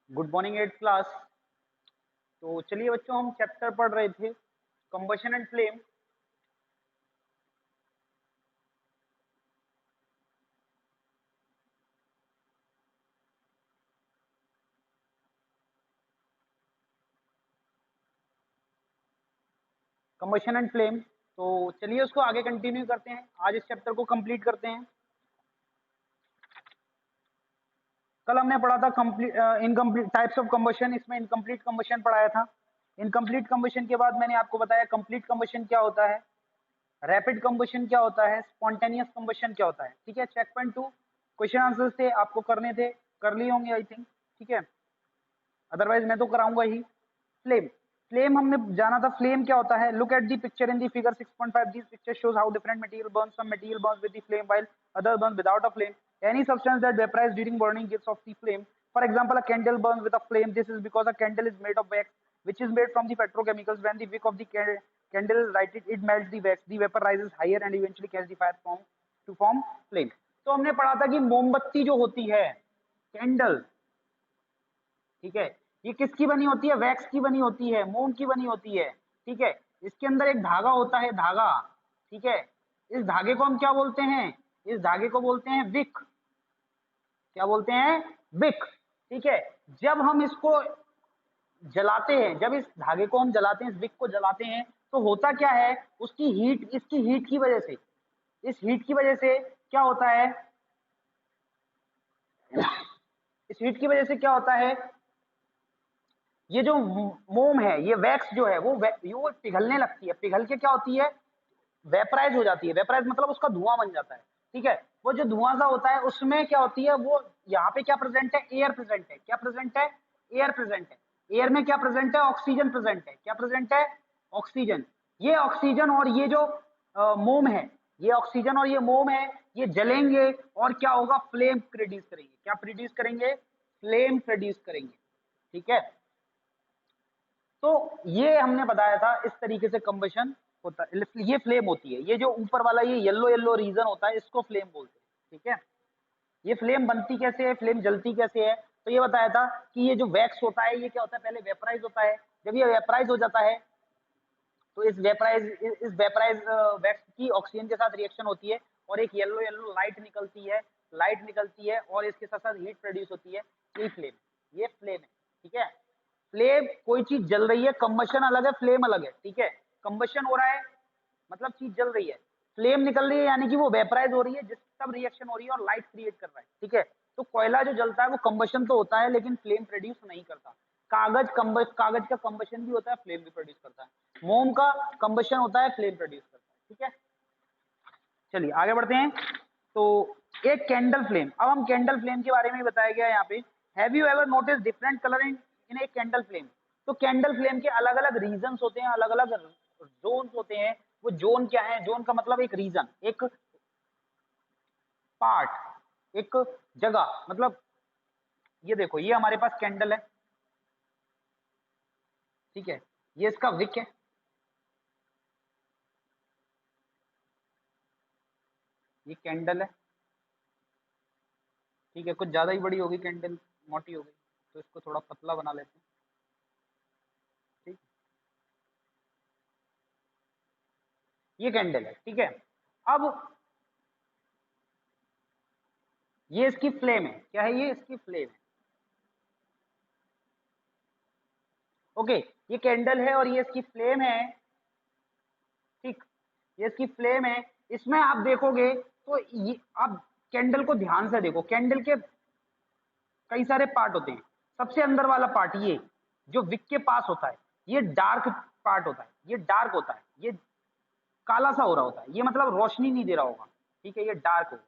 Good morning eight class. तो चलिए बच्चों, हम चैप्टर पढ़ रहे थे combustion and flame. Combustion and flame, तो चलिए उसको आगे कंटिन्यू करते हैं। आज इस चैप्टर को कंप्लीट करते हैं। कल हमने पढ़ा था complete incomplete types of combustion. इसमें इनकम्प्लीट कंबशन पढ़ाया था। इनकम्प्लीट कंबशन के बाद मैंने आपको बताया कंप्लीट कंबशन क्या होता है, रैपिड कंबशन क्या होता है, स्पॉन्टेनियस कंबशन क्या होता है। ठीक है, चेक पॉइंट 2 क्वेश्चन आंसर्स थे, आपको करने थे, कर लिए होंगे आई थिंक। ठीक है, अदरवाइज मैं तो कराऊंगा ही। फ्लेम, फ्लेम हमने जाना था। फ्लेम क्या होता है? Look at the picture in the figure 6.5। This picture shows how different material burns. Some material burns with the flame while other burns without a flame. Any substance that vaporizes during burning gives off the flame. For example, a candle burns with a flame. This is because a candle is made of wax, which is made from the petrochemicals. When the wick of the candle is lighted, it melts the wax. The vapor rises higher and eventually catches the fire to form flame. तो हमने पढ़ा था कि मोमबत्ती जो होती है, candle, ठीक है, ये किसकी बनी होती है? वैक्स की बनी होती है, मोम की बनी होती है। ठीक है, इसके अंदर एक धागा होता है, धागा। ठीक है, इस धागे को हम क्या बोलते हैं? इस धागे को बोलते हैं विक। क्या बोलते हैं? विक। ठीक है, जब हम इसको जलाते हैं, जब इस धागे को हम जलाते हैं, इस विक को जलाते हैं, तो होता क्या है? उसकी हीट, इसकी हीट की वजह से, इस हीट की वजह से क्या होता है? इस हीट की वजह से क्या होता है? ये जो मोम है, ये वैक्स जो है, वो पिघलने लगती है। पिघल के क्या होती है? वेपराइज हो जाती है। वेपराइज मतलब उसका धुआं बन जाता है। ठीक है, वो जो धुआं सा होता है उसमें क्या होती है? वो यहाँ पे क्या प्रेजेंट है? एयर प्रेजेंट है। क्या प्रेजेंट है? एयर प्रेजेंट है। एयर में क्या प्रेजेंट है? ऑक्सीजन प्रेजेंट है। क्या प्रेजेंट है? ऑक्सीजन। ये ऑक्सीजन और ये जो मोम है, ये ऑक्सीजन और ये मोम है, ये जलेंगे और क्या होगा? फ्लेम प्रोड्यूस करेंगे। क्या प्रोड्यूस करेंगे? फ्लेम प्रोड्यूस करेंगे। ठीक है, तो ये हमने बताया था, इस तरीके से कंबशन होता है। ये फ्लेम होती है। ये जो ऊपर वाला ये येलो येलो रीजन होता है, इसको फ्लेम बोलते हैं। ठीक है, ये फ्लेम बनती कैसे है, फ्लेम जलती कैसे है? तो ये बताया था कि ये जो वैक्स होता है, ये क्या होता है? पहले वेपराइज होता है। जब ये वेपराइज हो जाता है, तो इस वेपराइज वैक्स की ऑक्सीजन के साथ रिएक्शन होती है और एक येलो येलो लाइट निकलती है। लाइट निकलती है और इसके साथ साथ हीट प्रोड्यूस होती है। ये फ्लेम है। ठीक है, फ्लेम, कोई चीज जल रही है, कंबशन अलग है, फ्लेम अलग है। ठीक है, कंबशन हो रहा है मतलब चीज जल रही है, फ्लेम निकल रही है यानी कि वो वेपराइज हो रही है, जिस तब रिएक्शन हो रही है और लाइट क्रिएट कर रहा है। ठीक है, तो कोयला जो जलता है वो कंबशन तो होता है लेकिन फ्लेम प्रोड्यूस नहीं करता। कागज का कंबशन भी होता है, फ्लेम भी प्रोड्यूस करता है। मोम का कंबशन होता है, फ्लेम प्रोड्यूस करता है। ठीक है, चलिए आगे बढ़ते हैं। तो एक कैंडल फ्लेम, अब हम कैंडल फ्लेम के बारे में बताया गया है यहाँ पे। Have you ever notice different colour in a candle flame? तो कैंडल फ्लेम के अलग अलग रीजन्स होते हैं, अलग अलग जोन्स होते हैं। वो जोन क्या है? जोन का मतलब एक रीजन, एक पार्ट, एक जगह। मतलब ये देखो, ये हमारे पास कैंडल है। ठीक है, ये इसका विक है। ये कैंडल है। ठीक है, कुछ ज्यादा ही बड़ी होगी कैंडल, मोटी हो गई, तो इसको थोड़ा पतला बना लेते हैं। ठीक, ये कैंडल है। ठीक है, अब ये इसकी फ्लेम है। क्या है? ये इसकी फ्लेम है। ओके, ये कैंडल है और ये इसकी फ्लेम है। ठीक, ये इसकी फ्लेम है। इसमें आप देखोगे तो ये, आप कैंडल को ध्यान से देखो, कैंडल के कई सारे पार्ट होते हैं। सबसे अंदर वाला पार्ट, ये जो विक के पास होता है, ये डार्क पार्ट होता है। ये डार्क होता है, ये काला सा हो रहा होता है, ये मतलब रोशनी नहीं दे रहा होगा। ठीक है, ये डार्क होगा।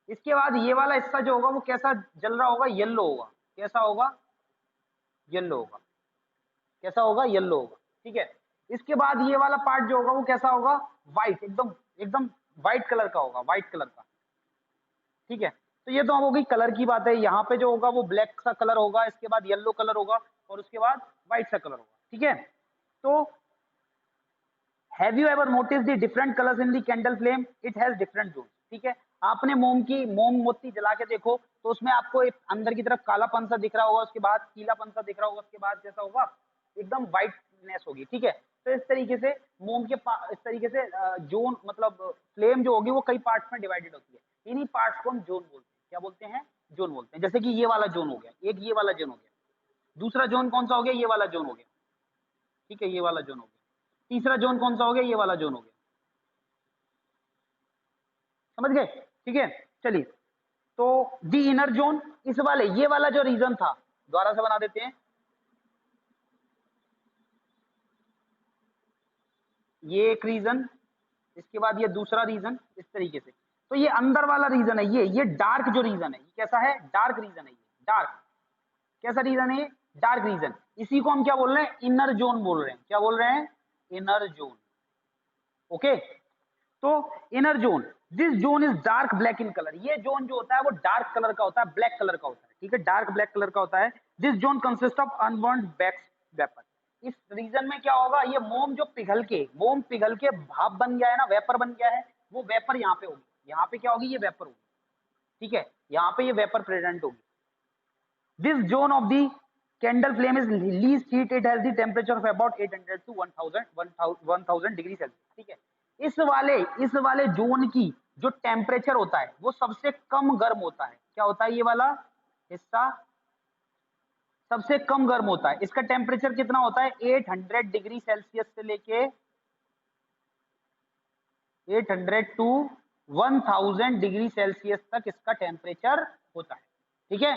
इसके बाद ये वाला हिस्सा जो होगा वो कैसा जल रहा होगा? येलो होगा। कैसा होगा? येलो होगा। कैसा होगा? येलो होगा। ठीक है, इसके बाद ये वाला पार्ट जो होगा वो कैसा होगा? व्हाइट, एकदम एकदम व्हाइट कलर का होगा, व्हाइट कलर का। ठीक है, तो ये तो हो गई कलर की बात है। यहाँ पे जो होगा वो ब्लैक सा कलर होगा, इसके बाद येलो कलर होगा और उसके बाद व्हाइट सा कलर होगा। ठीक है, तो have you ever notice the different colours in the candle flame? It has different zone. ठीक है, आपने मोमबत्ती जला के देखो तो उसमें आपको एक अंदर की तरफ कालापन सा दिख रहा होगा, उसके बाद पीलापन सा दिख रहा होगा, उसके बाद जैसा होगा एकदम व्हाइटनेस होगी। ठीक है, तो इस तरीके से इस तरीके से जोन मतलब फ्लेम जो होगी वो कई पार्ट्स में डिवाइडेड होती है। इन्हीं पार्ट्स को हम जोन बोलते हैं। क्या बोलते हैं? जोन बोलते हैं। जैसे कि ये वाला जोन हो गया, एक ये वाला जोन हो गया, दूसरा जोन कौन सा हो गया? ये वाला जोन हो गया। ठीक है, ये वाला जोन हो गया। तीसरा जोन कौन सा हो गया? ये वाला जोन हो गया। समझ गए? ठीक है, चलिए। तो दी इनर जोन, इस वाले ये वाला जो रीजन था, दोबारा से बना देते हैं। ये एक रीजन, इसके बाद ये दूसरा रीजन, इस तरीके से। तो ये अंदर वाला रीजन है, ये डार्क जो रीजन है, ये कैसा है? डार्क रीजन है ये, डार्क। कैसा रीजन है? Dark region. इसी को हम क्या बोल रहे हैं? इनर जोन बोल रहे हैं। क्या बोल रहे हैं? Inner zone. ओके, तो inner zone, this zone is dark black in colour. ये जोन जो होता है वो डार्क कलर का होता है, ब्लैक कलर का होता है। ठीक है, डार्क ब्लैक कलर का होता है। This zone consist of unburned wax vapour. इस रीजन में क्या होगा? ये मोम पिघल के भाप बन गया है ना, वेपर बन गया है, वो वेपर यहाँ पे होगी। यहाँ पे क्या होगी? ये वेपर होगी। ठीक है, यहाँ पे ये वेपर प्रेजेंट होगी। This zone of the candle flame is least heat. It has the temperature of about 800 to 1000 degree Celsius. ठीक है, इस वाले जोन की जो टेम्परेचर होता है वो सबसे कम गर्म होता है। क्या होता है? ये वाला हिस्सा सबसे कम गर्म होता है। इसका टेम्परेचर कितना होता है? 800 डिग्री सेल्सियस से लेके 800 टू 1000 डिग्री सेल्सियस तक इसका टेम्परेचर होता है। ठीक है,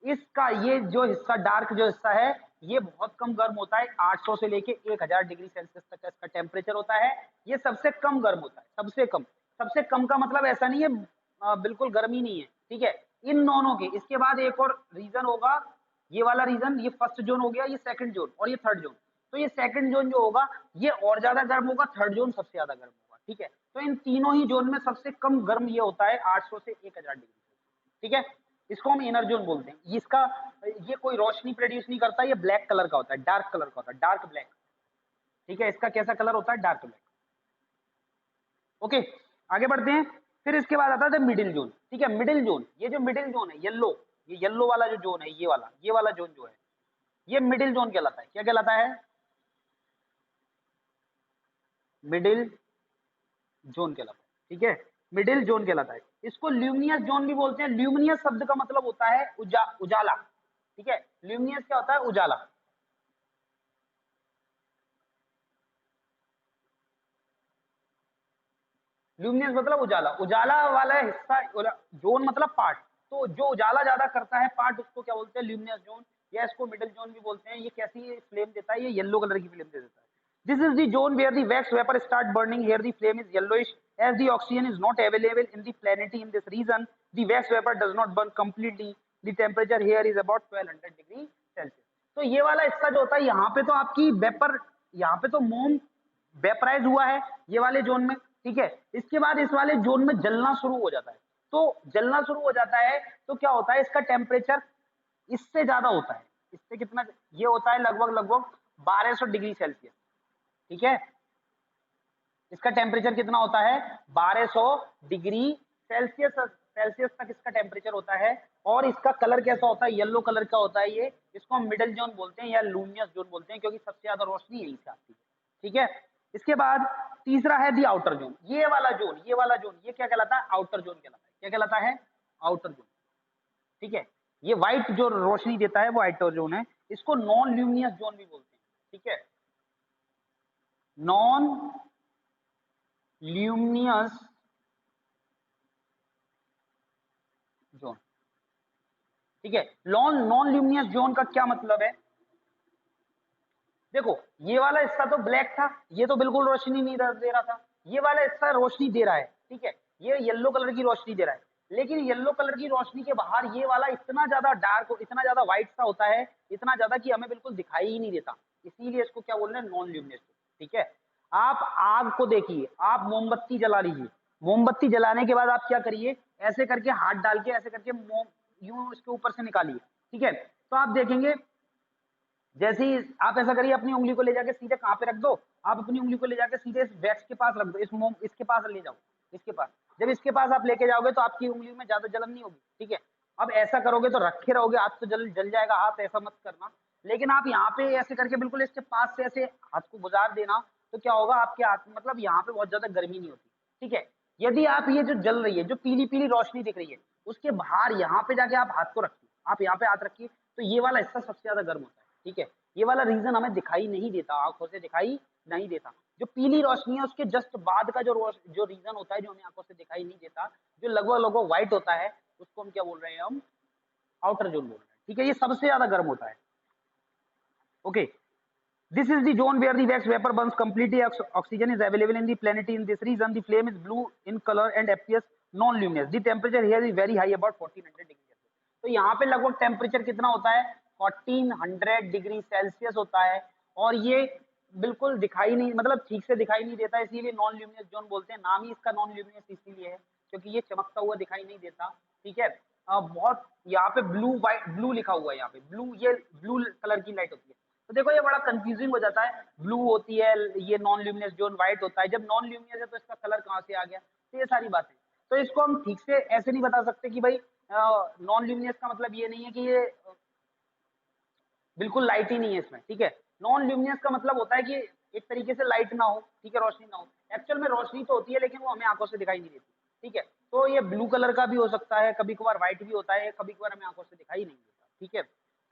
इसका ये जो हिस्सा डार्क जो हिस्सा है ये बहुत कम गर्म होता है। 800 से लेके 1000 डिग्री सेल्सियस तक का इसका टेम्परेचर होता है। ये सबसे कम गर्म होता है, सबसे कम का मतलब ऐसा नहीं है बिल्कुल गर्म ही नहीं है। ठीक है, इन दोनों के, इसके बाद एक और रीजन होगा, ये वाला रीजन, ये फर्स्ट जोन हो गया, ये सेकंड जोन और ये थर्ड जोन। तो ये सेकंड जोन जो होगा ये और ज्यादा गर्म होगा, थर्ड जोन सबसे ज्यादा गर्म होगा। ठीक है, तो इन तीनों ही जोन में सबसे कम गर्म ये होता है 800 से 1000 डिग्री। ठीक है, इसको हम इनर जोन बोलते हैं। इसका ये कोई रोशनी प्रोड्यूस नहीं करता, ये ब्लैक कलर का होता है, डार्क कलर का होता है, डार्क ब्लैक। ठीक है, इसका कैसा कलर होता है? Dark black. ओके, आगे बढ़ते हैं। फिर इसके बाद आता है मिडिल जोन। ठीक है, मिडिल जोन, ये जो मिडिल जोन है येलो, ये येलो वाला जो जोन है, ये वाला जोन जो है ये मिडिल जोन कहलाता है। क्या कहलाता है? मिडिल जोन कहलाता है। ठीक है, मिडिल जोन कहलाता है। इसको ल्यूमिनियस जोन भी बोलते हैं। ल्यूमिनियस शब्द का मतलब होता है उजाला। ठीक है, ल्यूमिनियस क्या होता है? उजाला। ल्यूमिनस मतलब उजाला, उजाला वाला हिस्सा, जोन मतलब पार्ट। तो जो उजाला ज्यादा करता है पार्ट, उसको क्या बोलते हैं? ल्यूमिनस जोन, या इसको मिडिल जोन भी बोलते हैं। ये कैसी फ्लेम देता है? ये येलो कलर की फ्लेम दे देता है। This is the zone where the wax vapour start burning. Here the flame is yellowish as the oxygen is not available in the plenty in this region the wax vapour does not burn completely. The temperature here is about 1200 degree Celsius. तो ये वाला हिस्सा जो होता है, यहाँ पे तो आपकी वेपर, यहाँ पे तो मोम वेपराइज हुआ है ये वाले जोन में। ठीक है, इसके बाद इस वाले जोन में जलना शुरू हो जाता है। तो जलना शुरू हो जाता है तो क्या होता है? इसका टेम्परेचर इससे ज्यादा होता है। इससे कितना? ये होता है लगभग 1200 डिग्री सेल्सियस। ठीक है, इसका टेम्परेचर कितना होता है? 1200 डिग्री सेल्सियस तक इसका टेम्परेचर होता है। और इसका कलर कैसा होता है? येलो कलर का होता है ये। इसको हम मिडिल जोन बोलते हैं या लूमिनस जोन बोलते हैं, क्योंकि सबसे ज्यादा रोशनी यहीं से आती है। ठीक है, इसके बाद तीसरा है दी आउटर जोन। ये क्या कहलाता है? आउटर जोन कहलाता है। क्या कहलाता है? Outer zone. ठीक है, ये व्हाइट जो रोशनी देता है वो आउटर जोन है। इसको नॉन ल्यूमिनियस जोन भी बोलते हैं। ठीक है, नॉन ल्यूमिनियस जोन। ठीक है, नॉन ल्यूमिनियस जोन का क्या मतलब है? देखो, ये वाला हिस्सा तो ब्लैक था, ये तो बिल्कुल रोशनी नहीं दे रहा था। ये वाला हिस्सा रोशनी दे रहा है। ठीक है, ये येलो कलर की रोशनी दे रहा है। लेकिन येलो कलर की रोशनी के बाहर ये वाला इतना ज्यादा डार्क, इतना ज्यादा व्हाइट सा होता है, इतना ज्यादा कि हमें बिल्कुल दिखाई ही नहीं देता। इसीलिए इसको क्या बोल रहे हैं? Non luminous. ठीक है, आप आग को देखिए, आप मोमबत्ती जला लीजिए। मोमबत्ती जलाने के बाद आप क्या करिए? ऐसे करके हाथ डाल के ऐसे करके मोम यूं इसके ऊपर से निकालिए। ठीक है, तो आप देखेंगे, जैसे ही आप ऐसा करिए, अपनी उंगली को ले जाके सीधे कहाँ पे रख दो? आप अपनी उंगली को ले जाके सीधे इस वैक्स के पास रख दो, इस मोम इसके पास ले जाओ, इसके पास। जब इसके पास आप लेके जाओगे तो आपकी उंगली में ज्यादा जलन नहीं होगी, ठीक है। अब ऐसा करोगे तो रखे रहोगे, हाथ तो जल जाएगा हाथ, ऐसा मत करना। लेकिन आप यहाँ पे ऐसे करके बिल्कुल इसके पास से ऐसे हाथ को गुजार देना, तो क्या होगा, आपके हाथ मतलब यहाँ पे बहुत ज्यादा गर्मी नहीं होती, ठीक है। यदि आप ये जो जल रही है, जो पीली पीली रोशनी दिख रही है, उसके बाहर यहाँ पे जाके आप हाथ को रखिए, आप यहाँ पे हाथ रखिए, तो ये वाला हिस्सा सबसे ज्यादा गर्म होता है, ठीक है। ये वाला रीजन हमें दिखाई नहीं देता, आंखों से दिखाई नहीं देता। जो पीली रोशनी है उसके जस्ट बाद का जो रीजन होता है, जो हमें आंखों से दिखाई नहीं देता, जो लगभग लगभग व्हाइट होता है, उसको हम क्या बोल रहे हैं, हम आउटर जोन बोल रहे हैं, ठीक है। ये सबसे ज्यादा गर्म होता है। Okay, this is the zone where the wax vapor burns completely. Oxygen is available in the planet. In this region, the flame is blue in color and appears non-luminous. The temperature here is very high, about 1400 degree Celsius. तो यहाँ पे लगभग temperature कितना होता है, 1400 degree Celsius होता है। और ये बिल्कुल दिखाई नहीं, मतलब ठीक से दिखाई नहीं देता, इसीलिए नॉन ल्यूमिनस जोन बोलते हैं। नाम ही इसका नॉन ल्यूमिनस इसीलिए है क्योंकि ये चमकता हुआ दिखाई नहीं देता, ठीक है। बहुत यहाँ पे ब्लू वाइट, ब्लू लिखा हुआ है यहाँ पे, ब्लू, ये ब्लू कलर की लाइट होती है। तो देखो ये बड़ा कंफ्यूजिंग हो जाता है, ब्लू होती है ये नॉन ल्यूमिनस जोन, व्हाइट होता है। जब नॉन ल्यूमिनस है तो इसका कलर कहाँ से आ गया, तो ये सारी बातें। तो इसको हम ठीक से ऐसे नहीं बता सकते कि भाई नॉन ल्यूमिनस का मतलब ये नहीं है कि ये बिल्कुल लाइट ही नहीं है इसमें, ठीक है। नॉन ल्यूमिनस का मतलब होता है कि एक तरीके से लाइट ना हो, ठीक है, रोशनी ना हो। एक्चुअल में रोशनी तो होती है लेकिन वो हमें आंखों से दिखाई नहीं देती, ठीक है। तो ये ब्लू कलर का भी हो सकता है, कभी कभार व्हाइट भी होता है, कभी कभार हमें आंखों से दिखाई नहीं देता, ठीक है।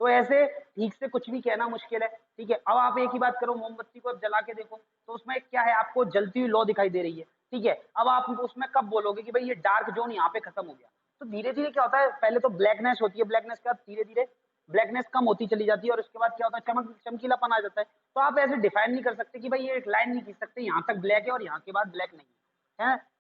तो ऐसे ठीक से कुछ भी कहना मुश्किल है, ठीक है। अब आप एक ही बात करो, मोमबत्ती को अब जला के देखो तो उसमें क्या है, आपको जलती हुई लौ दिखाई दे रही है, ठीक है। अब आप उसमें कब बोलोगे कि भाई ये डार्क जोन यहाँ पे खत्म हो गया, तो धीरे धीरे क्या होता है, पहले तो ब्लैकनेस होती है, ब्लैकनेस के बाद धीरे धीरे ब्लैकनेस कम होती चली जाती है, और उसके बाद क्या होता है, चमकीलापन आ जाता है। तो आप ऐसे डिफाइन नहीं कर सकते कि भाई ये एक लाइन नहीं खींच सकते, यहाँ तक ब्लैक है और यहाँ के बाद ब्लैक नहीं है।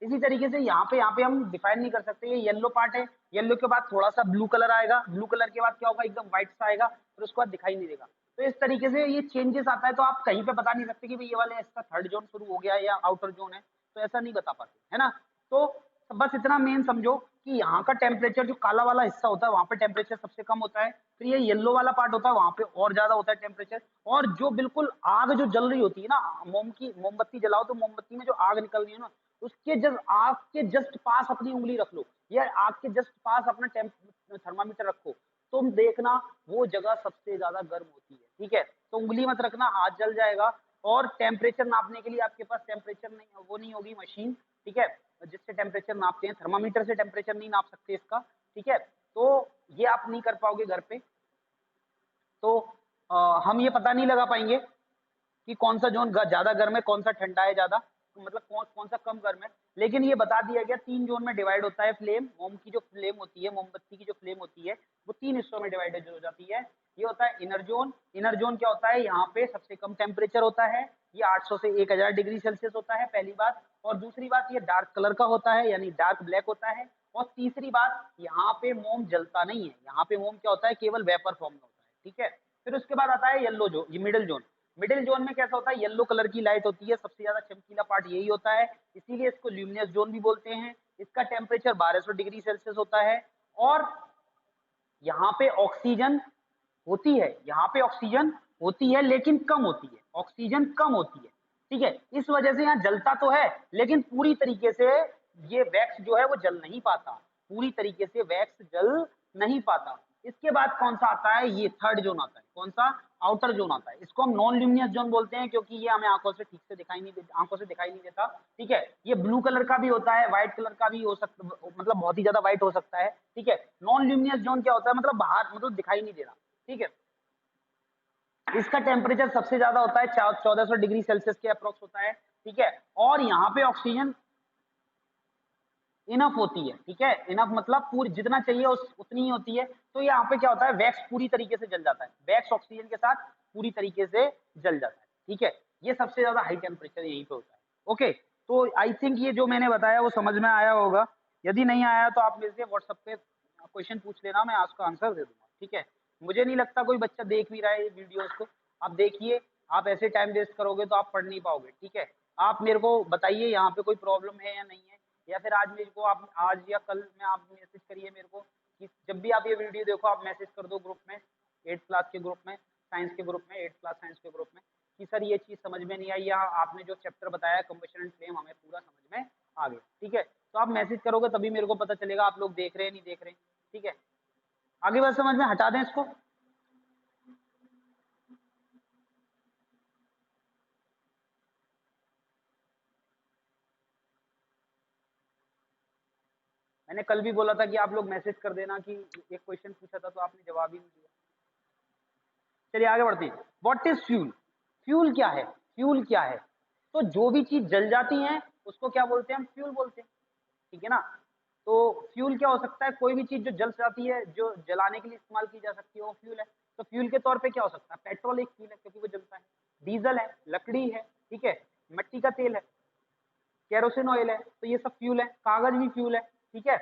इसी तरीके से यहाँ पे हम डिफाइन नहीं कर सकते, ये येलो पार्ट है, येलो के बाद थोड़ा सा ब्लू कलर आएगा, ब्लू कलर के बाद क्या होगा, एकदम व्हाइट सा आएगा, फिर उसके बाद दिखाई नहीं देगा। तो इस तरीके से ये चेंजेस आता है, तो आप कहीं पे बता नहीं सकते कि भाई ये वाले इसका थर्ड जोन शुरू हो गया या आउटर जोन है, तो ऐसा नहीं बता पाते, है ना। तो बस इतना मेन समझो कि यहाँ का टेम्परेचर, जो काला वाला हिस्सा होता है वहां पे टेम्परेचर सबसे कम होता है, फिर ये येलो वाला पार्ट होता है वहां पे और ज्यादा होता है टेम्परेचर। और जो बिल्कुल आग जो जल रही होती है ना, मोमबत्ती जलाओ तो मोमबत्ती में जो आग निकल रही है ना, उसके जस्ट आग के जस्ट पास अपनी उंगली रख लो, या आग के जस्ट पास अपना थर्मामीटर रखो, तुम देखना वो जगह सबसे ज्यादा गर्म होती है, ठीक है। तो उंगली मत रखना, हाथ जल जाएगा। और टेम्परेचर नापने के लिए आपके पास टेम्परेचर नहीं, वो नहीं होगी मशीन, ठीक है, जिससे टेम्परेचर नापते हैं, थर्मामीटर से टेम्परेचर नहीं नाप सकते इसका, ठीक है। तो ये आप नहीं कर पाओगे घर पे। तो हम ये पता नहीं लगा पाएंगे कि कौन सा जोन ज्यादा गर्म है, कौन सा ठंडा है ज्यादा, तो मतलब कौन कौन सा कम गर्म है। लेकिन ये बता दिया गया 3 जोन में डिवाइड होता है फ्लेम, मोम की जो फ्लेम होती है, मोमबत्ती की जो फ्लेम होती है, वो 3 हिस्सों में डिवाइडेड हो जाती है। ये होता है इनर जोन। इनर जोन क्या होता है, यहाँ पे सबसे कम टेम्परेचर होता है, ये 800 से 1000 डिग्री सेल्सियस होता है, पहली बात। और दूसरी बात, ये डार्क कलर का होता है, यानी डार्क ब्लैक होता है। और तीसरी बात, यहाँ पे मोम जलता नहीं है, यहाँ पे मोम क्या होता है, केवल वेपर फॉर्म में होता है, ठीक है। फिर उसके बाद आता है येलो जोन, ये मिडिल जोन। मिडिल जोन में कैसा होता है, येलो कलर की लाइट होती है, सबसे ज्यादा चमकीला पार्ट यही होता है, इसीलिए इसको ल्यूमिनस जोन भी बोलते हैं। इसका टेम्परेचर 1200 डिग्री सेल्सियस होता है। और यहाँ पे ऑक्सीजन होती है, यहाँ पे ऑक्सीजन होती है लेकिन कम होती है, ऑक्सीजन कम होती है, ठीक है। इस वजह से यहाँ जलता तो है लेकिन पूरी तरीके से ये वैक्स जो है वो जल नहीं पाता, पूरी तरीके से वैक्स जल नहीं पाता। इसके बाद कौन सा आता है, ये थर्ड जोन आता है, कौन सा, आउटर जोन आता है। इसको हम नॉन ल्यूमिनस जोन बोलते हैं क्योंकि ये हमें आंखों से ठीक से दिखाई नहीं देता, आंखों से दिखाई नहीं देता, ठीक है। ये ब्लू कलर का भी होता है, व्हाइट कलर का भी हो सकता, मतलब बहुत ही ज्यादा व्हाइट हो सकता है, ठीक है। नॉन ल्यूमिनस जोन क्या होता है, मतलब बाहर, मतलब दिखाई नहीं दे रहा, ठीक है। इसका टेम्परेचर सबसे ज्यादा होता है 1400 डिग्री सेल्सियस के अप्रोक्स होता है, ठीक है। और यहाँ पे ऑक्सीजन इनफ होती है, ठीक है। इनफ मतलब पूरी जितना चाहिए उतनी ही होती है। तो यहाँ पे क्या होता है, वैक्स पूरी तरीके से जल जाता है, वैक्स ऑक्सीजन के साथ पूरी तरीके से जल जाता है, ठीक है। ये सबसे ज्यादा हाई टेम्परेचर यहीं पे होता है। ओके, तो आई थिंक ये जो मैंने बताया वो समझ में आया होगा। यदि नहीं आया तो आप मेरे से व्हाट्सएप पे क्वेश्चन पूछ लेना, मैं उसका आंसर दे दूंगा, ठीक है। मुझे नहीं लगता कोई बच्चा देख भी रहा है ये वीडियोस को। आप देखिए, आप ऐसे टाइम वेस्ट करोगे तो आप पढ़ नहीं पाओगे, ठीक है। आप मेरे को बताइए यहाँ पे कोई प्रॉब्लम है या नहीं है, या फिर आज मेरे को आप आज या कल में आप मैसेज करिए मेरे को कि जब भी आप ये वीडियो देखो आप मैसेज कर दो ग्रुप में, 8th क्लास के ग्रुप में, साइंस के ग्रुप में, 8th क्लास साइंस के ग्रुप में, कि सर ये चीज़ समझ में नहीं आई, या आपने जो चैप्टर बताया कंबशन एंड फ्लेम हमें पूरा समझ में आ गया, ठीक है। तो आप मैसेज करोगे तभी मेरे को पता चलेगा आप लोग देख रहे हैं नहीं देख रहे हैं। ठीक है, आगे बात समझ में, हटा दें इसको। मैंने कल भी बोला था कि आप लोग मैसेज कर देना कि एक क्वेश्चन पूछा था तो आपने जवाब ही नहीं दिया। चलिए आगे बढ़ते हैं। What is fuel? फ्यूल क्या है? फ्यूल क्या है? तो जो भी चीज जल जाती है उसको क्या बोलते हैं? हम फ्यूल बोलते हैं। ठीक है ना? तो फ्यूल क्या हो सकता है? कोई भी चीज जो जल जाती है, जो जलाने के लिए इस्तेमाल की जा सकती है, वो फ्यूल है। तो फ्यूल के तौर पे क्या हो सकता है? पेट्रोल एक फ्यूल है क्योंकि वो जलता है, डीजल है, लकड़ी है, ठीक है, मिट्टी का तेल है, केरोसिन ऑयल है, तो ये सब फ्यूल है। कागज भी फ्यूल है, ठीक है,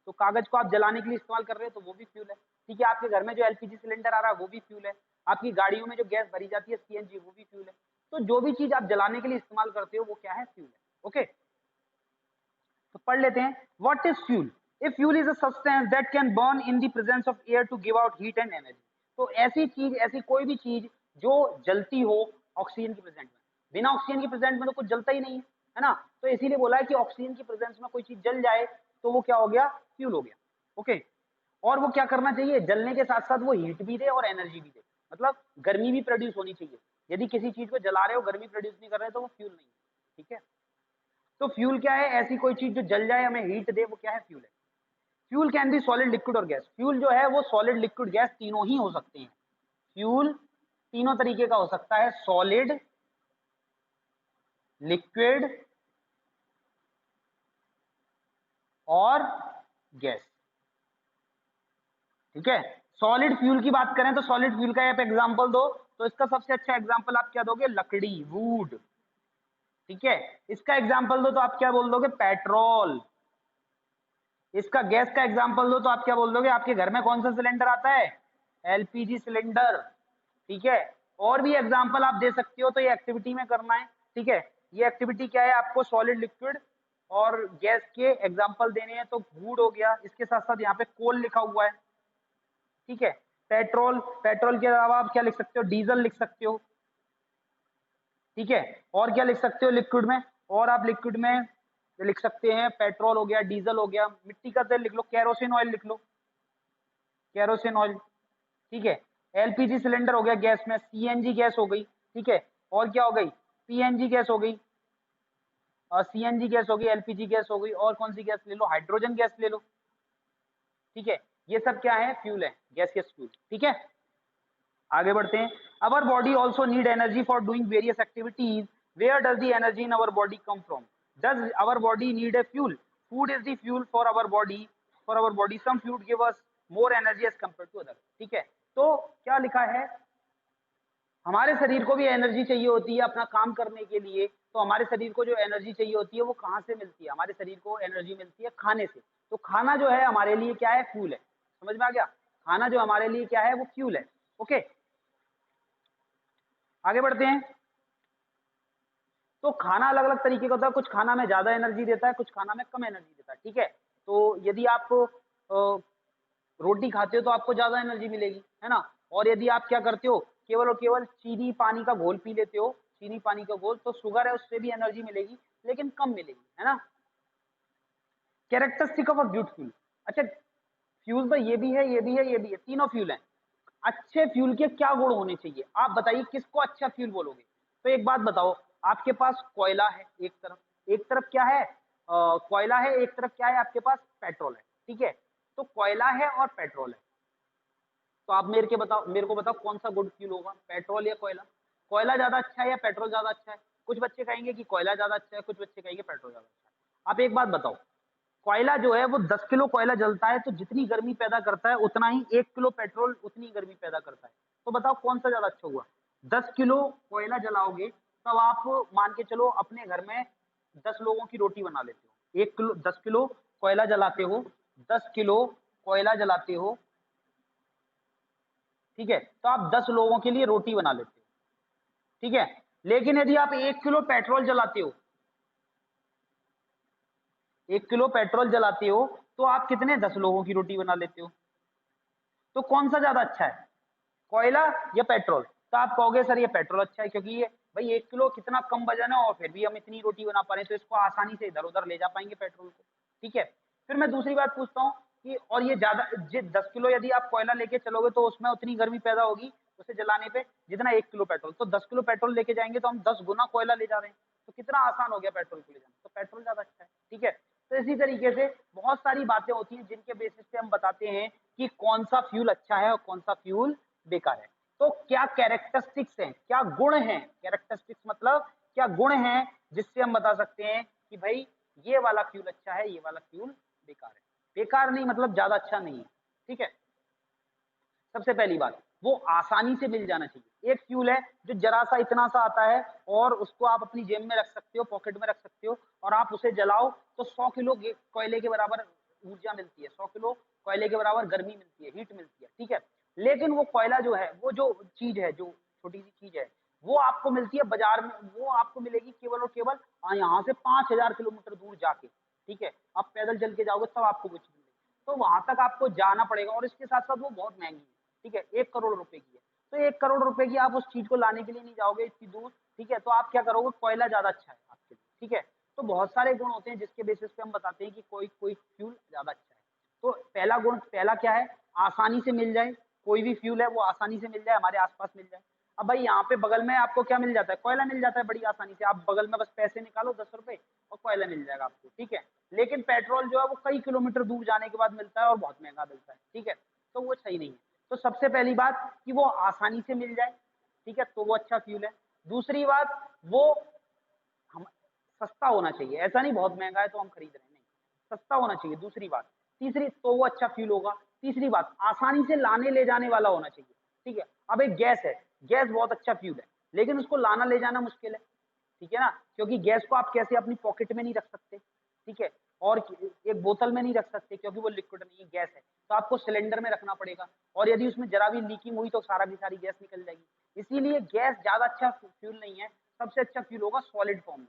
तो कागज को आप जलाने के लिए इस्तेमाल कर रहे हैं तो वो भी फ्यूल है। ठीक है, आपके घर में जो एलपीजी सिलेंडर आ रहा है वो भी फ्यूल है। आपकी गाड़ियों में जो गैस भरी जाती है सीएनजी, वो भी फ्यूल है। तो जो भी चीज आप जलाने के लिए इस्तेमाल करते हो वो क्या है? फ्यूल है। ओके, तो पढ़ लेते हैं। What is fuel? A fuel is a substance that can burn in the presence of air to give out heat and energy. तो ऐसी चीज, ऐसी कोई भी चीज जो जलती हो ऑक्सीजन की प्रेजेंट में। बिना ऑक्सीजन की प्रेजेंट में तो कुछ जलता ही नहीं है ना? तो इसीलिए बोला है कि ऑक्सीजन की प्रेजेंस में कोई चीज जल जाए तो वो क्या हो गया? फ्यूल हो गया। ओके, और वो क्या करना चाहिए? जलने के साथ साथ वो हीट भी दे और एनर्जी भी दे, मतलब गर्मी भी प्रोड्यूस होनी चाहिए। यदि किसी चीज को जला रहे हो, गर्मी प्रोड्यूस नहीं कर रहे तो वो फ्यूल नहीं है। ठीक है, तो फ्यूल क्या है? ऐसी कोई चीज जो जल जाए, हमें हीट दे, वो क्या है? फ्यूल है। Fuel can be solid, liquid और गैस। फ्यूल जो है वो सॉलिड, लिक्विड, गैस तीनों ही हो सकते हैं। फ्यूल तीनों तरीके का हो सकता है, सॉलिड, लिक्विड और गैस। ठीक है, सॉलिड फ्यूल की बात करें तो सॉलिड फ्यूल का आप एग्जांपल दो, तो इसका सबसे अच्छा एग्जांपल आप क्या दोगे? लकड़ी, वुड। ठीक है, इसका एग्जांपल दो तो आप क्या बोल दोगे? पेट्रोल। इसका गैस का एग्जांपल दो तो आप क्या बोल दोगे? आपके घर में कौन सा सिलेंडर आता है? LPG cylinder. ठीक है, और भी एग्जांपल आप दे सकते हो, तो ये एक्टिविटी में करना है। ठीक है, ये एक्टिविटी क्या है? आपको सॉलिड, लिक्विड और गैस के एग्जांपल देने हैं। तो वुड हो गया, इसके साथ साथ यहाँ पे कोल लिखा हुआ है। ठीक है, पेट्रोल, पेट्रोल के अलावा आप क्या लिख सकते हो? डीजल लिख सकते हो। ठीक है, और क्या लिख सकते हो लिक्विड में? और आप लिक्विड में लिख सकते हैं, पेट्रोल हो गया, डीजल हो गया, मिट्टी का तेल लिख लो, केरोसिन ऑयल लिख लो, केरोसिन ऑयल। ठीक है, एलपीजी सिलेंडर हो गया गैस में, सीएनजी गैस हो गई। ठीक है, और क्या हो गई? पीएनजी गैस हो गई, और सीएनजी गैस हो गई, एलपीजी गैस हो गई, और कौन सी गैस ले लो? हाइड्रोजन गैस ले लो। ठीक है, ये सब क्या है? फ्यूल है, गैसियस फ्यूल। ठीक है, आगे बढ़ते हैं। Our body also need energy for doing various activities. Where does the energy in our body come from? Does our body need a fuel? Food is the fuel for our body, for our body. Some food give us more energy as compare to other. ठीक है, तो क्या लिखा है? हमारे शरीर को भी एनर्जी चाहिए होती है अपना काम करने के लिए। तो हमारे शरीर को जो एनर्जी चाहिए होती है वो कहाँ से मिलती है? हमारे शरीर को एनर्जी मिलती है खाने से। तो खाना जो है हमारे लिए क्या है? फ्यूल है। समझ में आ गया? खाना जो हमारे लिए क्या है? वो फ्यूल है। ओके, आगे बढ़ते हैं। तो खाना अलग अलग तरीके का होता है, कुछ खाना में ज्यादा एनर्जी देता है, कुछ खाना में कम एनर्जी देता है। ठीक है, तो यदि आप रोटी खाते हो तो आपको ज्यादा एनर्जी मिलेगी, है ना? और यदि आप क्या करते हो? केवल और केवल चीनी पानी का घोल पी लेते हो, चीनी पानी का घोल, तो शुगर है उससे भी एनर्जी मिलेगी लेकिन कम मिलेगी, है ना? Characteristic of a good fuel. अच्छा, फ्यूल तो ये भी है, ये भी है, ये भी है, तीनों फ्यूल हैं। अच्छे फ्यूल के क्या गुण होने चाहिए? आप बताइए किसको अच्छा फ्यूल बोलोगे? तो एक बात बताओ, आपके पास कोयला है एक तरफ क्या है? कोयला है, एक तरफ क्या है? आपके पास पेट्रोल है। ठीक है, तो कोयला है और पेट्रोल है, तो आप मेरे को बताओ कौन सा गुड फ्यूल होगा, पेट्रोल या कोयला? कोयला ज्यादा अच्छा है या पेट्रोल ज्यादा अच्छा है? कुछ बच्चे कहेंगे कि कोयला ज्यादा अच्छा है, कुछ बच्चे कहेंगे पेट्रोल ज्यादा अच्छा है। आप एक बात बताओ, कोयला जो है वो 10 किलो कोयला जलता है तो जितनी गर्मी पैदा करता है उतना ही 1 किलो पेट्रोल उतनी गर्मी पैदा करता है। तो बताओ कौन सा ज्यादा अच्छा हुआ? 10 किलो कोयला जलाओगे तब आप मान के चलो अपने घर में 10 लोगों की रोटी बना लेते हो। 1 किलो, 10 किलो कोयला जलाते हो, 10 किलो कोयला जलाते हो, ठीक है, तो आप 10 लोगों के लिए रोटी बना लेते हो। ठीक है, लेकिन यदि आप 1 किलो पेट्रोल जलाते हो, 1 किलो पेट्रोल जलाते हो, तो आप कितने? 10 लोगों की रोटी बना लेते हो। तो कौन सा ज्यादा अच्छा है, कोयला या पेट्रोल? तो आप कहोगे सर ये पेट्रोल अच्छा है, क्योंकि ये भाई 1 किलो कितना कम वजन है और फिर भी हम इतनी रोटी बना पा रहे हैं, तो इसको आसानी से इधर उधर ले जा पाएंगे पेट्रोल को। ठीक है। फिर मैं दूसरी बात पूछता हूँ कि और ये ज्यादा 10 किलो यदि आप कोयला लेके चलोगे तो उसमें उतनी गर्मी पैदा होगी उसे जलाने पे जितना 1 किलो पेट्रोल। तो 10 किलो पेट्रोल लेके जाएंगे तो हम 10 गुना कोयला ले जा रहे हैं, तो कितना आसान हो गया पेट्रोल को ले जाना, तो पेट्रोल ज्यादा अच्छा है। ठीक है। तो इसी तरीके से बहुत सारी बातें होती हैं जिनके बेसिस पे हम बताते हैं कि कौन सा फ्यूल अच्छा है और कौन सा फ्यूल बेकार है। तो क्या कैरेक्टरिस्टिक्स हैं, क्या गुण हैं, कैरेक्टरिस्टिक्स मतलब क्या गुण हैं जिससे हम बता सकते हैं कि भाई ये वाला फ्यूल अच्छा है, ये वाला फ्यूल बेकार है। बेकार नहीं मतलब ज्यादा अच्छा नहीं है। ठीक है। सबसे पहली बात, वो आसानी से मिल जाना चाहिए। एक फ्यूल है जो जरा सा इतना सा आता है और उसको आप अपनी जेब में रख सकते हो, पॉकेट में रख सकते हो, और आप उसे जलाओ तो 100 किलो कोयले के बराबर ऊर्जा मिलती है, 100 किलो कोयले के बराबर गर्मी मिलती है, हीट मिलती है। ठीक है। लेकिन वो कोयला जो है, वो जो चीज है, जो छोटी सी चीज है, वो आपको मिलती है बाजार में, वो आपको मिलेगी केवल और केवल यहाँ से 5,000 किलोमीटर दूर जाके। ठीक है। आप पैदल चल के जाओगे तब आपको कुछ मिलेगी, तो वहां तक आपको जाना पड़ेगा, और इसके साथ साथ वो बहुत महंगी है। ठीक है। 1 करोड़ रुपए की है, तो 1 करोड़ रुपए की आप उस चीज को लाने के लिए नहीं जाओगे इतनी दूर। ठीक है। तो आप क्या करोगे, कोयला ज्यादा अच्छा है आपके लिए। ठीक है। तो बहुत सारे गुण होते हैं जिसके बेसिस पे हम बताते हैं कि कोई कोई फ्यूल ज्यादा अच्छा है। तो पहला गुण, पहला क्या है, आसानी से मिल जाए। कोई भी फ्यूल है वो आसानी से मिल जाए, हमारे आसपास मिल जाए। अब भाई यहाँ पे बगल में आपको क्या मिल जाता है, कोयला मिल जाता है बड़ी आसानी से। आप बगल में बस पैसे निकालो 10 रुपए और कोयला मिल जाएगा आपको। ठीक है। लेकिन पेट्रोल जो है वो कई किलोमीटर दूर जाने के बाद मिलता है और बहुत महंगा मिलता है। ठीक है। तो वो सही नहीं है। तो सबसे पहली बात कि वो आसानी से मिल जाए। ठीक है। तो वो अच्छा फ्यूल है। दूसरी बात, वो हम सस्ता होना चाहिए, ऐसा नहीं बहुत महंगा है तो हम खरीद रहे हैं, नहीं, सस्ता होना चाहिए। दूसरी बात, तीसरी, तो वो अच्छा फ्यूल होगा। तीसरी बात, आसानी से लाने ले जाने वाला होना चाहिए। ठीक है। अब एक गैस है, गैस बहुत अच्छा फ्यूल है, लेकिन उसको लाना ले जाना मुश्किल है। ठीक है ना, क्योंकि गैस को आप कैसे अपनी पॉकेट में नहीं रख सकते। ठीक है। और एक बोतल में नहीं रख सकते क्योंकि वो लिक्विड नहीं है, गैस है, तो आपको सिलेंडर में रखना पड़ेगा, और यदि उसमें जरा भी लीकिंग हुई तो सारा की सारी गैस निकल जाएगी। इसीलिए गैस ज्यादा अच्छा फ्यूल नहीं है। सबसे अच्छा फ्यूल होगा सॉलिड फॉर्म में।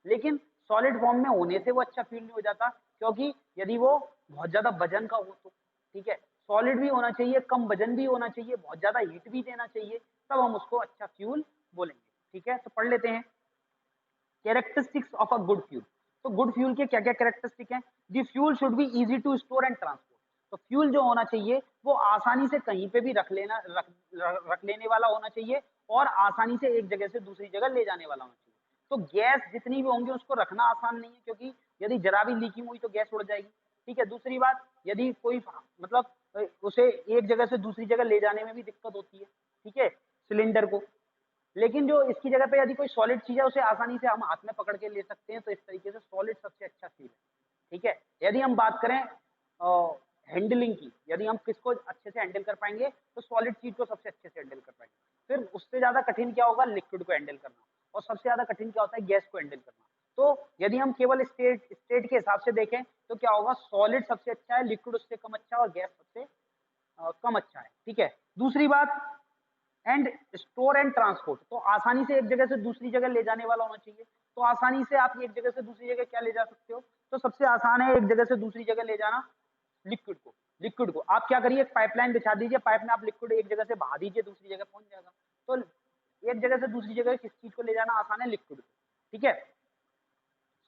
लेकिन सॉलिड फॉर्म में होने से वो अच्छा फ्यूल नहीं हो जाता, क्योंकि यदि वो बहुत ज्यादा वजन का हो तो। ठीक है। सॉलिड भी होना चाहिए, कम वजन भी होना चाहिए, बहुत ज्यादा हीट भी देना चाहिए, तब हम उसको अच्छा फ्यूल बोलेंगे। ठीक है। तो पढ़ लेते हैं characteristics of a good fuel. तो गुड फ्यूल के क्या क्या कैरेक्टरिस्टिक हैं। The fuel should be easy to store and transport. तो फ्यूल जो होना चाहिए वो आसानी से कहीं पे भी रख लेने वाला होना चाहिए, और आसानी से एक जगह से दूसरी जगह ले जाने वाला होना चाहिए। तो गैस जितनी भी होंगी उसको रखना आसान नहीं है, क्योंकि यदि जरा भी लीकिंग हुई तो गैस उड़ जाएगी। ठीक है। दूसरी बात, यदि कोई मतलब उसे एक जगह से दूसरी जगह ले जाने में भी दिक्कत होती है। ठीक है, सिलेंडर को। लेकिन जो इसकी जगह पे यदि कोई सॉलिड चीज है उसे आसानी से हम हाथ में पकड़ के ले सकते हैं, तो इस तरीके से सॉलिड सबसे अच्छा फ्यूल है। ठीक है। यदि हम बात करें हैंडलिंग की, यदि हम किसको अच्छे से हैंडल कर पाएंगे तो सॉलिड चीज को सबसे अच्छे से हैंडल कर पाएंगे। फिर उससे ज्यादा कठिन क्या होगा, लिक्विड को हैंडल करना, और सबसे ज्यादा कठिन क्या होता है, गैस को हैंडल करना। तो यदि हम केवल स्टेट के हिसाब से देखें तो क्या होगा, सॉलिड सबसे अच्छा है, लिक्विड उससे कम अच्छा है, और गैस सबसे कम अच्छा है। ठीक है। दूसरी बात, एंड स्टोर एंड ट्रांसपोर्ट, तो आसानी से एक जगह से दूसरी जगह ले जाने वाला होना चाहिए। तो आसानी से आप एक जगह से दूसरी जगह क्या ले जा सकते हो, तो सबसे आसान है एक जगह से दूसरी जगह ले जाना लिक्विड को। लिक्विड को आप क्या करिए, एक पाइपलाइन बिछा दीजिए, पाइप में आप लिक्विड एक जगह से बहा दीजिए, दूसरी जगह पहुंच जाएगा। तो एक जगह से दूसरी जगह किस चीज को ले जाना आसान है, लिक्विड को। ठीक है।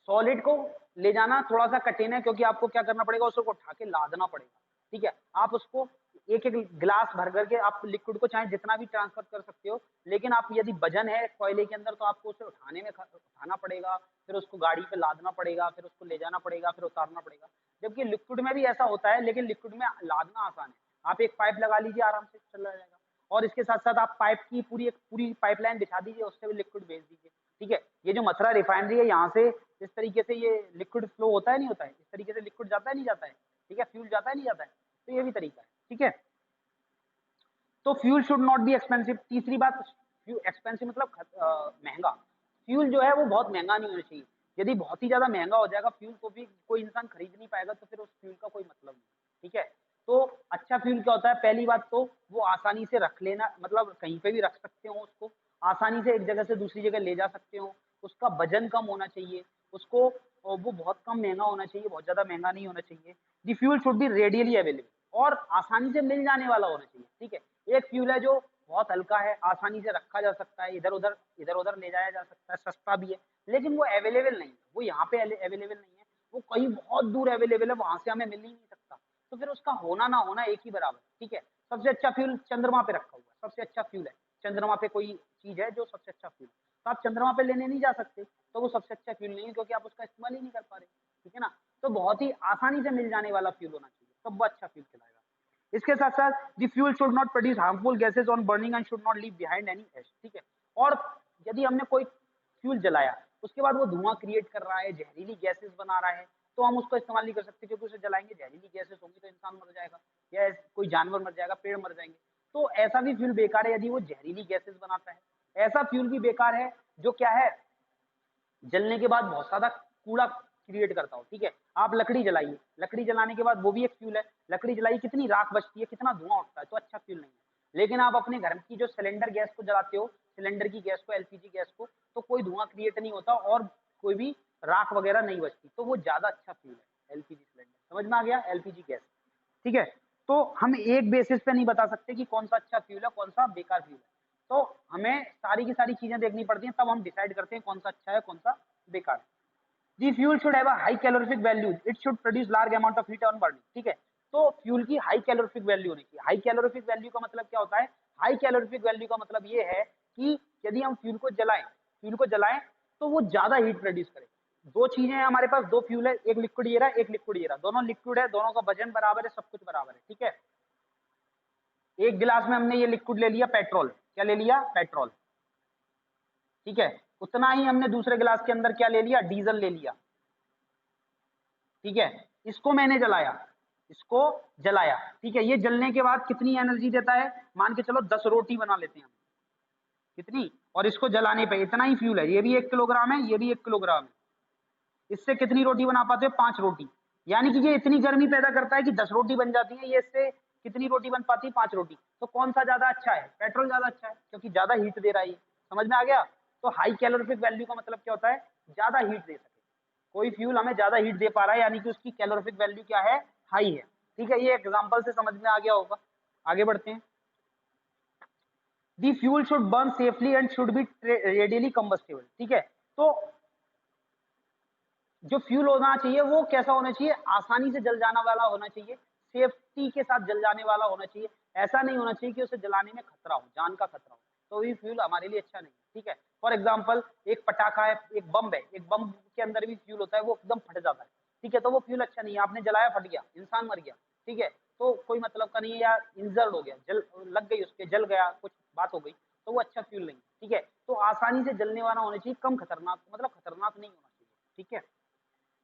सॉलिड को ले जाना थोड़ा सा कठिन है, क्योंकि आपको क्या करना पड़ेगा, उसको उठा के लादना पड़ेगा। ठीक है। आप उसको एक एक गिलास भर करके आप लिक्विड को चाहे जितना भी ट्रांसफर कर सकते हो, लेकिन आप यदि वजन है कोयले के अंदर तो आपको उसे उठाने में उठाना पड़ेगा, फिर उसको गाड़ी पे लादना पड़ेगा, फिर उसको ले जाना पड़ेगा, फिर उतारना पड़ेगा। जबकि लिक्विड में भी ऐसा होता है, लेकिन लिक्विड में लादना आसान है। आप एक पाइप लगा लीजिए, आराम से चला जाएगा, और इसके साथ साथ आप पाइप की पूरी एक पूरी पाइपलाइन बिछा दीजिए, उससे भी लिक्विड भेज दीजिए। ठीक है। ये जो मथुरा रिफाइनरी है, यहाँ से इस तरीके से ये लिक्विड फ्लो होता है नहीं होता है, इस तरीके से लिक्विड जाता है नहीं जाता है। ठीक है। फ्यूल जाता है नहीं जाता है, तो ये भी तरीका है। ठीक है। तो fuel should not be expensive. तीसरी बात, एक्सपेंसिव मतलब महंगा। फ्यूल जो है वो बहुत महंगा नहीं होना चाहिए। यदि बहुत ही ज्यादा महंगा हो जाएगा फ्यूल तो भी कोई इंसान खरीद नहीं पाएगा, तो फिर उस फ्यूल का कोई मतलब नहीं। ठीक है। तो अच्छा फ्यूल क्या होता है, पहली बात तो वो आसानी से रख लेना, मतलब कहीं पे भी रख सकते हो उसको, आसानी से एक जगह से दूसरी जगह ले जा सकते हो, उसका वजन कम होना चाहिए, उसको वो बहुत कम महंगा होना चाहिए, बहुत ज्यादा महंगा नहीं होना चाहिए। The fuel should be readily available, और आसानी से मिल जाने वाला होना चाहिए। ठीक है। एक फ्यूल है जो बहुत हल्का है, आसानी से रखा जा सकता है, इधर उधर ले जाया जा सकता है, सस्ता भी है, लेकिन वो अवेलेबल नहीं है, वो यहाँ पे अवेलेबल नहीं है, वो कहीं बहुत दूर अवेलेबल है, वहां से हमें मिल ही नहीं सकता, तो फिर उसका होना ना होना एक ही बराबर, ठीक है। सबसे अच्छा फ्यूल चंद्रमा पे रखा हुआ है, सबसे अच्छा फ्यूल है चंद्रमा पे, कोई चीज है जो सबसे अच्छा फ्यूल, तो आप चंद्रमा पे लेने नहीं जा सकते, तो वो सबसे अच्छा फ्यूल नहीं है, क्योंकि आप उसका इस्तेमाल ही नहीं कर पा रहे, ठीक है ना। तो बहुत ही आसानी से मिल जाने वाला फ्यूल होना चाहिए, तब वो अच्छा फ्यूल कहलाएगा। इसके साथ साथ the fuel should not produce harmful gases on burning and should not leave behind any ash, ठीक है। और यदि हमने कोई फ्यूल जलाया, उसके बाद वो धुआं क्रिएट कर रहा है, जहरीली गैसेस बना रहा है, तो हम उसको इस्तेमाल नहीं कर सकते, क्योंकि उसे जलाएंगे जहरीली गैसेस होंगी तो इंसान मर जाएगा, या कोई जानवर मर जाएगा, पेड़ मर जाएंगे। तो ऐसा भी फ्यूल बेकार है यदि वो जहरीली गैसेस बनाता है। ऐसा फ्यूल भी बेकार है जो क्या है, जलने के बाद बहुत ज्यादा कूड़ा क्रिएट करता हो, ठीक है। आप लकड़ी जलाइए, लकड़ी जलाने के बाद वो भी एक फ्यूल है, लकड़ी जलाई कितनी राख बचती है, कितना धुआं उठता है, तो अच्छा फ्यूल नहीं है। लेकिन आप अपने घर की जो सिलेंडर गैस को जलाते हो, सिलेंडर की गैस को, एलपीजी गैस को, तो कोई धुआं क्रिएट नहीं होता और कोई भी राख वगैरह नहीं बचती, तो वो ज्यादा अच्छा फ्यूल है एलपीजी सिलेंडर। समझ में आ गया, एलपीजी गैस, ठीक है। तो हम एक बेसिस पे नहीं बता सकते कि कौन सा अच्छा फ्यूल है, कौन सा बेकार फ्यूल है, तो हमें सारी की सारी चीजें देखनी पड़ती हैं, तब हम डिसाइड करते हैं कौन सा अच्छा है, कौन सा बेकार है। The fuel should have a high calorific value, it should produce large amount of heat on burning, ठीक है। तो फ्यूल की हाई कैलोरीफिक वैल्यू होनी चाहिए। हाई कैलोरीफिक वैल्यू का मतलब क्या होता है, हाई कैलोरीफिक वैल्यू का मतलब ये है कि यदि हम फ्यूल को जलाएं तो वो ज्यादा हीट प्रोड्यूस करे। दो चीजें हैं हमारे पास, दो फ्यूल है, एक लिक्विड ये रहा, एक लिक्विड ये रहा, दोनों लिक्विड है, दोनों का वजन बराबर है, सब कुछ बराबर है, ठीक है। एक गिलास में हमने ये लिक्विड ले लिया पेट्रोल, क्या ले लिया, पेट्रोल, ठीक है। उतना ही हमने दूसरे गिलास के अंदर क्या ले लिया, डीजल ले लिया, ठीक है। इसको मैंने जलाया, इसको जलाया, ठीक है। ये जलने के बाद कितनी एनर्जी देता है, मान के चलो 10 रोटी बना लेते हैं हम, कितनी, और इसको जलाने पे इतना ही फ्यूल है, ये भी 1 किलोग्राम है, ये भी 1 किलोग्राम है। इससे कितनी रोटी बना पाते हो, 5 रोटी। यानी कि ये इतनी गर्मी पैदा करता है कि 10 रोटी बन जाती है, ये इससे कितनी रोटी बन पाती है, 5 रोटी। तो कौन सा ज्यादा अच्छा है, पेट्रोल ज्यादा अच्छा है, क्योंकि ज्यादा हीट दे रहा है ये। समझ में आ गया। तो हाई कैलोरीफिक वैल्यू का मतलब क्या होता है, ज्यादा हीट दे सके, कोई फ्यूल हमें ज्यादा हीट दे पा रहा है, यानी कि उसकी कैलोरीफिक वैल्यू क्या है, हाई है, ठीक है। ये एग्जांपल से समझ में आ गया होगा। आगे बढ़ते हैं। The fuel should burn safely and should be readily combustible, ठीक है। तो जो फ्यूल होना चाहिए वो कैसा होना चाहिए, आसानी से जल जाने वाला होना चाहिए, सेफ्टी के साथ जल जाने वाला होना चाहिए। ऐसा नहीं होना चाहिए कि उसे जलाने में खतरा हो, जान का खतरा हो, तो ये फ्यूल हमारे लिए अच्छा नहीं है, ठीक है। फॉर एग्जाम्पल एक पटाखा है, एक बम है, एक बम के अंदर भी फ्यूल होता है, वो एकदम फट जाता है, ठीक है, तो वो फ्यूल अच्छा नहीं है। आपने जलाया, फट गया, इंसान मर गया, ठीक है, तो कोई मतलब का नहीं है, या इंजर्ड हो गया, जल लग गई, उसके जल गया, कुछ बात हो गई, तो वो अच्छा फ्यूल नहीं है, ठीक है। तो आसानी से जलने वाला होना चाहिए, कम खतरनाक, मतलब खतरनाक नहीं होना चाहिए, ठीक है।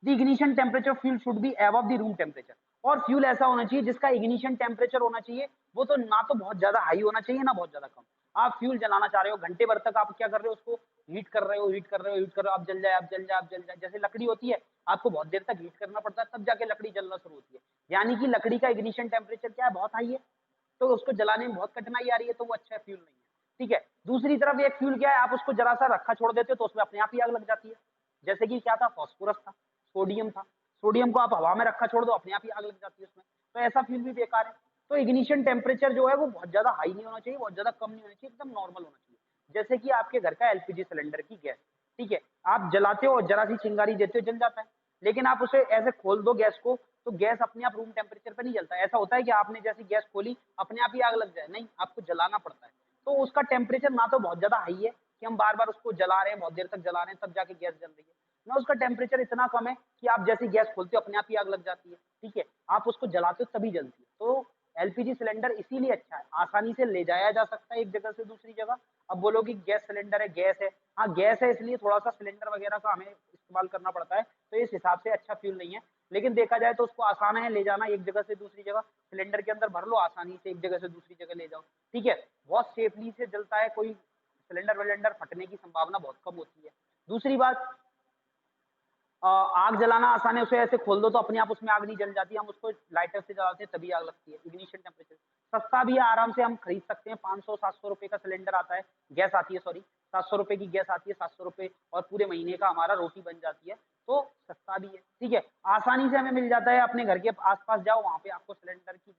The ignition temperature fuel should be above the room temperature, और फ्यूल ऐसा होना चाहिए जिसका इग्निशन टेम्परेचर होना चाहिए, वो तो ना तो बहुत ज्यादा हाई होना चाहिए, ना बहुत ज्यादा कम। आप फ्यूल जलाना चाह रहे हो, घंटे भर तक आप क्या कर रहे हो, उसको हीट कर रहे हो, हीट कर रहे हो, हीट कर रहे हो, आप जल जाए, आप जल जाए, आप जल जाए। जैसे लकड़ी होती है, आपको बहुत देर तक हीट करना पड़ता है, तब जाके लकड़ी जलना शुरू होती है, यानी कि लकड़ी का इग्निशन टेम्परेचर क्या है, बहुत हाई है, तो उसको जलाने में बहुत कठिनाई आ रही है, तो वो अच्छा फ्यूल नहीं है, ठीक है। दूसरी तरफ एक फ्यूल क्या है, आप उसको जरा सा रखा छोड़ देते हो तो उसमें अपने आप ही आग लग जाती है, जैसे कि क्या था, फास्फोरस था, सोडियम था, सोडियम को आप हवा में रखा छोड़ दो, अपने आप ही आग लग जाती है उसमें, तो ऐसा फ्यूल भी बेकार है। तो इग्निशन टेम्परेचर जो है वो बहुत ज्यादा हाई नहीं होना चाहिए, बहुत ज्यादा कम नहीं होना चाहिए, एकदम नॉर्मल होना चाहिए। जैसे कि आपके घर का एलपीजी सिलेंडर की गैस, ठीक है, आप जलाते हो और जरा सी चिंगारी देते हो, जल जाता है, लेकिन आप उसे ऐसे खोल दो गैस को, तो गैस अपने आप रूम टेम्परेचर पर नहीं जलता। ऐसा होता है कि आपने जैसी गैस खोली अपने आप ही आग लग जाए, नहीं, आपको जलाना पड़ता है। तो उसका टेम्परेचर ना तो बहुत ज्यादा हाई है कि हम बार बार उसको जला रहे हैं, बहुत देर तक जला रहे हैं, तब जाके गैस जल रही है, ना उसका टेम्परेचर इतना कम है कि आप जैसी गैस खोलते हो अपने आप ही आग लग जाती है, ठीक है, आप उसको जलाते हो तभी जलती है। तो एलपीजी सिलेंडर इसीलिए अच्छा है, आसानी से ले जाया जा सकता है एक जगह से दूसरी जगह। अब बोलोगे गैस सिलेंडर है, गैस है, हाँ गैस है, इसलिए थोड़ा सा सिलेंडर वगैरह का हमें इस्तेमाल करना पड़ता है, तो इस हिसाब से अच्छा फ्यूल नहीं है। लेकिन देखा जाए तो उसको आसान है ले जाना एक जगह से दूसरी जगह, सिलेंडर के अंदर भर लो, आसानी से एक जगह से दूसरी जगह ले जाओ, ठीक है, बहुत सेफली से जलता है, कोई सिलेंडर विलेंडर फटने की संभावना बहुत कम होती है। दूसरी बात, आग जलाना आसान है, उसे ऐसे खोल दो तो अपने आप उसमें आग नहीं जल जाती, हम उसको लाइटर से जलाते हैं तभी आग लगती है। इग्निशन टेम्परेचर सस्ता भी है, आराम से हम खरीद सकते हैं, 500-700 रुपए का सिलेंडर आता है, गैस आती है, सॉरी 700 रुपए की गैस आती है, 700 रुपए, और पूरे महीने का हमारा रोटी बन जाती है, तो सस्ता भी है, ठीक है, आसानी से हमें मिल जाता है। अपने घर के आसपास जाओ, वहां पे आपको सिलेंडर की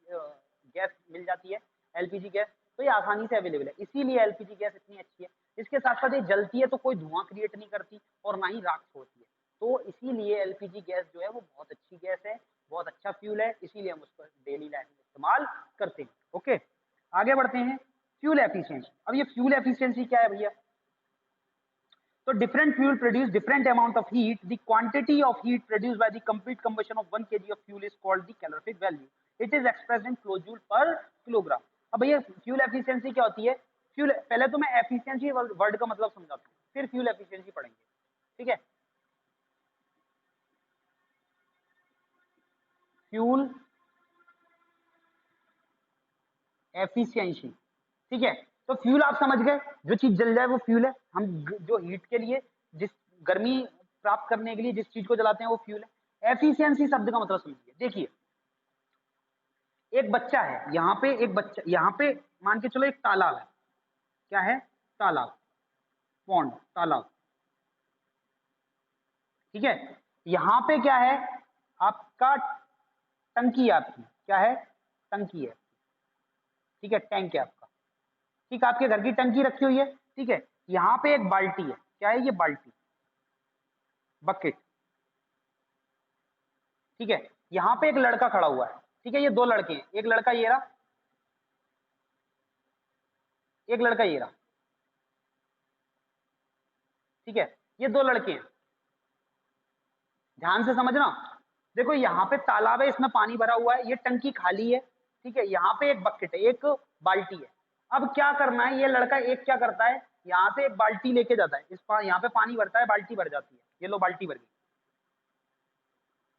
गैस मिल जाती है, एलपीजी गैस, तो ये आसानी से अवेलेबल है, इसीलिए एलपीजी गैस इतनी अच्छी है। इसके साथ साथ ये जलती है तो कोई धुआं क्रिएट नहीं करती और ना ही राख छोड़ती है, तो इसीलिए एलपीजी गैस जो है वो बहुत अच्छी गैस है, बहुत अच्छा फ्यूल है, इसीलिए हम उसको डेली लाइफ में इस्तेमाल करते हैं। ओके, आगे बढ़ते हैं। Fuel efficiency. अब ये फ्यूल एफिशिएंसी क्या है भैया? तो different fuel produce different amount of heat. The quantity of heat produced by the complete combustion of 1 kg of fuel is called the calorific value. It is expressed in kilojoule per kilogram. अब भैया fuel efficiency क्या होती है? Fuel, पहले तो मैं efficiency word का मतलब समझाता हूँ, फिर फ्यूल एफिशिएंसी पढ़ेंगे, ठीक है? फ्यूल एफिशिएंसी, ठीक है? तो फ्यूल आप समझ गए, जो चीज जल जाए वो फ्यूल है। हम जो हीट के लिए, जिस गर्मी प्राप्त करने के लिए जिस चीज को जलाते हैं वो फ्यूल है। एफिशिएंसी शब्द का मतलब समझिए। देखिए, एक बच्चा है, यहाँ पे एक बच्चा, यहाँ पे मान के चलो एक तालाब है। क्या है? तालाब, पॉन्ड, तालाब, ठीक है? यहाँ पे क्या है? आपका टंकी है, आपकी क्या है? टंकी है, ठीक है? टैंक है आपका, ठीक है? आपके घर की टंकी रखी हुई है, ठीक है? यहाँ पे एक बाल्टी है। क्या है ये? बाल्टी, बकेट, ठीक है? यहाँ पे एक लड़का खड़ा हुआ है, ठीक है? ये दो लड़के हैं, एक लड़का ये रहा, एक लड़का ये रहा, ठीक है? ये दो लड़के हैं, ध्यान से समझना। देखो यहाँ पे तालाब है, इसमें पानी भरा हुआ है, ये टंकी खाली है, ठीक है? यहाँ पे एक बकेट है, एक बाल्टी है। अब क्या करना है? ये लड़का एक क्या करता है, यहाँ से एक बाल्टी लेके जाता है, यहाँ पे पानी भरता है, बाल्टी भर जाती है, ये लो बाल्टी भर गई।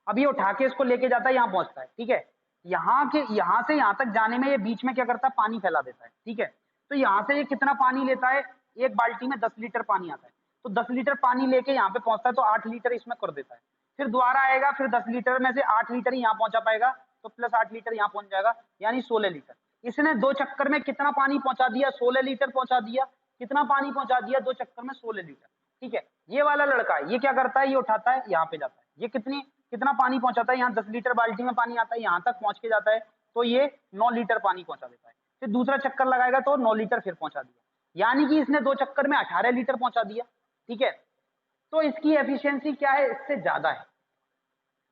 अब ये उठा के इसको लेके जाता है, यहाँ पहुंचता है, ठीक है? यहाँ से यहाँ तक जाने में ये बीच में क्या करता है? पानी फैला देता है, ठीक है? तो यहाँ से ये कितना पानी लेता है? एक बाल्टी में 10 लीटर पानी आता है, तो 10 लीटर पानी लेके यहाँ पे पहुंचता है, तो 8 लीटर इसमें कर देता है। फिर दोबारा आएगा, फिर 10 लीटर में से 8 लीटर ही यहाँ पहुंचा पाएगा, तो प्लस 8 लीटर यहाँ पहुंच जाएगा, यानी 16 लीटर। इसने 2 चक्कर में कितना पानी पहुंचा दिया? 16 लीटर पहुंचा दिया। कितना पानी पहुंचा दिया? 2 चक्कर में 16 लीटर, ठीक है? ये वाला लड़का है, ये क्या करता है? ये उठाता है, यहाँ पे जाता है, ये कितना पानी पहुंचाता है? यहाँ 10 लीटर बाल्टी में पानी आता है, यहाँ तक पहुंच के जाता है, तो ये 9 लीटर पानी पहुंचा देता है। फिर दूसरा चक्कर लगाएगा तो 9 लीटर फिर पहुंचा दिया, यानी कि इसने 2 चक्कर में 18 लीटर पहुंचा दिया, ठीक है? तो इसकी एफिशिएंसी क्या है? इससे ज्यादा है।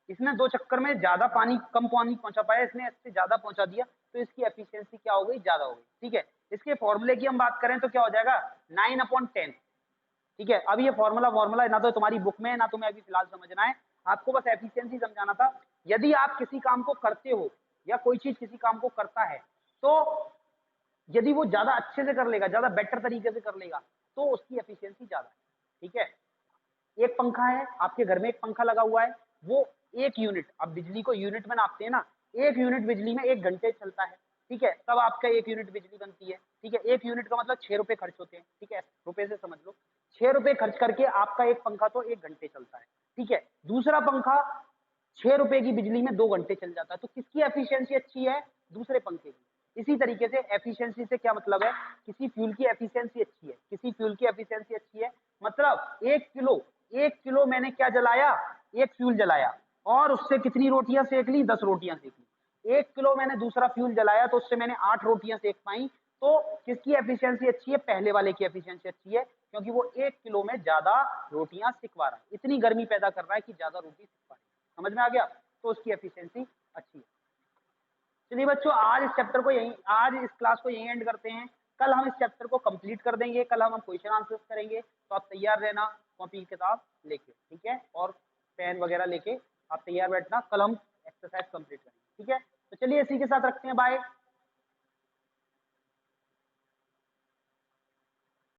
इसने 2 चक्कर में ज्यादा पानी, कम पानी पहुंचा पाया, इसने इससे ज्यादा पहुंचा दिया, तो इसकी एफिशिएंसी क्या हो गई? ज्यादा हो गई, ठीक है? इसके फॉर्मूले की हम बात करें तो क्या हो जाएगा? 9/10, ठीक है? अब ये फॉर्मूला ना तो तुम्हारी बुक में है, ना तुम्हें अभी फिलहाल समझना है, आपको बस एफिशिएंसी समझाना था। यदि आप किसी काम को करते हो, या कोई चीज किसी काम को करता है, तो यदि वो ज्यादा अच्छे से कर लेगा, ज्यादा बेटर तरीके से कर लेगा, तो उसकी एफिशिएंसी ज्यादा है, ठीक है? एक पंखा है, आपके घर में एक पंखा लगा हुआ है, वो 1 यूनिट, अब बिजली को यूनिट में नापते हैं ना, 1 यूनिट बिजली में 1 घंटे चलता है, ठीक है? तब आपका 1 यूनिट बिजली बनती है, ठीक है? 1 यूनिट का मतलब 6 रुपए खर्च होते हैं, ठीक है? रुपए से समझ लो, 6 रुपए खर्च करके आपका एक पंखा तो 1 घंटे चलता है, ठीक है? दूसरा पंखा 6 रुपए की बिजली में 2 घंटे चल जाता है, तो किसकी एफिशिएंसी अच्छी है? दूसरे पंखे की। इसी तरीके से एफिशिएंसी से क्या मतलब है? किसी फ्यूल की एफिशिएंसी अच्छी है, किसी फ्यूल की एफिशिएंसी अच्छी है, मतलब 1 किलो मैंने क्या जलाया? एक फ्यूल जलाया, और उससे कितनी रोटियां सेक ली? 10 रोटियां सेक ली। 1 किलो मैंने दूसरा फ्यूल जलाया, तो उससे मैंने 8 रोटियां सेक पाई। तो किसकी एफिशिएंसी अच्छी है? पहले वाले की एफिशिएंसी अच्छी है, क्योंकि वो 1 किलो में ज्यादा रोटियां सिकवा रहा है, इतनी गर्मी पैदा कर रहा है कि ज्यादा रोटी सिक पाए। समझ में आ गया? तो उसकी एफिशिएंसी अच्छी है। चलिए बच्चों, आज इस क्लास को यहीं एंड करते हैं। कल हम इस चैप्टर को कंप्लीट कर देंगे, कल हम क्वेश्चन आंसर्स करेंगे, तो आप तैयार रहना, कॉपी किताब लेके, ठीक है? और पेन वगैरह लेके आप तैयार बैठना, कल हम एक्सरसाइज कंप्लीट करेंगे, ठीक है? तो चलिए इसी के साथ रखते हैं, बाय।